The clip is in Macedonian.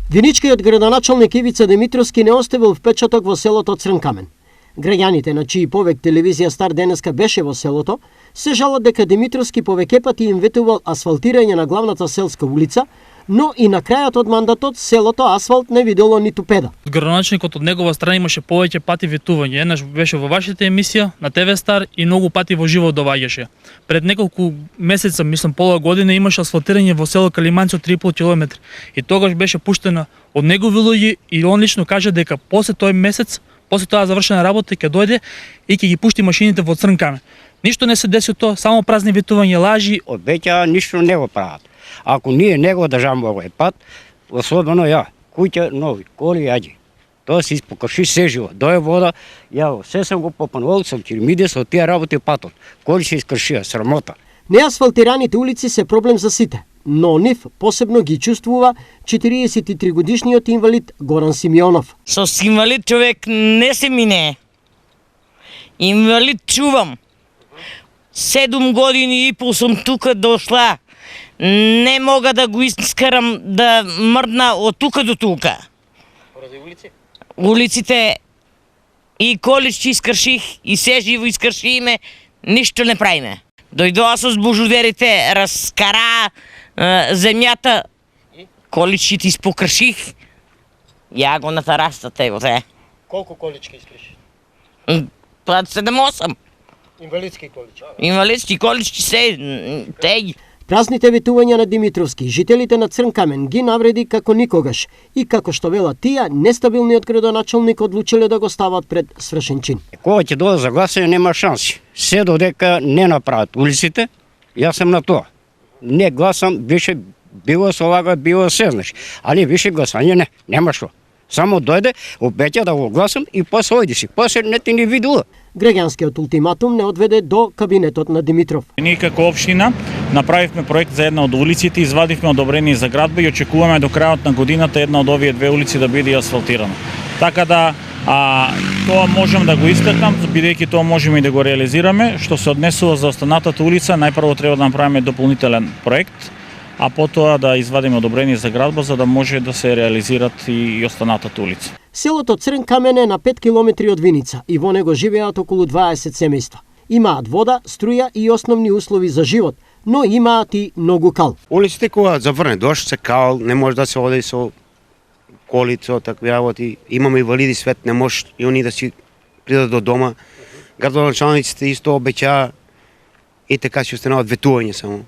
Виничкиот градоначалник Ивица Димитровски не оставил впечаток во селото Црнкамен. Граѓаните на чии повек телевизија Стар денеска беше во селото, се жалат дека Димитровски повеќе пати им ветувал асфалтирање на главната селска улица, но и на крајот од мандатот селото асфалт не видело ниту педа. Градоначалникот од негова страна имаше повеќе пати ветување. Еднаш беше во вашата емисија на ТВ Стар и многу пати во живо доаѓаше. Пред неколку месеца, мислам пола година, имаше асфалтирање во село Калиманци од 3,5 км. И тогаш беше пуштена од негови луѓе и он лично кажа дека после тој месец, после тоа завршена работа ќе дојде и ќе ги пушти машините во Црнкамен. Ништо не се деси тоа, само празни ветување, лажи. Обеќаа ништо не го прават. Ако ние не го држаме овој пат, особено ја, куќа нови, коли јаѓи. Тоа се испокрши се живо. Доје вода, ја се сам го попанувал, сам кирмиде со тие работи патот. Коли се искршија, срамота. Неасфалтираните улици се проблем за сите, но нив посебно ги чувствува 43 годишниот инвалид Горан Симеонов. Со инвалид човек не се мине. Инвалид чувам. 7 години и пол сум тука дошла. Не мога да го искарам да мрдна од тука до тука. Поради улици? Улиците и колички искрших, и се живо искршиме, ништо не правиме. Дојдоа со збужудерите, раскара земјата, количките испокрших, ја го натарастат, ево те. Колку колички искрши? 7-8. Инвалидски колички. Инвалидски колички се, теги. Празните ветувања на Димитровски, жителите на Црнкамен ги навреди како никогаш и како што велат тие, нестабилниот градоначалник одлучиле да го стават пред свршен чин. Кога ќе дојде за гласање нема шанси. Се додека не направат улиците, јас сум на тоа. Не гласам, више било со лага, било се, значи. Али више гласање не, нема што. Само дојде, обеќа да го гласам и после ојди си. После не ти ни видува. Граѓанскиот ултиматум не одведе до кабинетот на Димитров. Ние како општина направивме проект за една од улиците, извадивме одобрение за градба и очекуваме до крајот на годината една од овие две улици да биде асфалтирана. Така да тоа можам да го истакнам, бидејќи тоа можеме и да го реализираме. Што се однесува за останатата улица, најпрво треба да направиме дополнителен проект, а потоа да извадиме одобрение за градба за да може да се реализират и останатата улица. Селото Црнкамен е на 5 километри од Виница и во него живеат околу 20 семејства. Имаат вода, струја и основни услови за живот, но имаат и многу кал. Улиците кога заврне дожд се кал, не може да се оди со колицо, такви работи. Имаме инвалиди свет, не може и они да си придат до дома. Градоначалниците исто обеќаа и така ќе останат ветување само.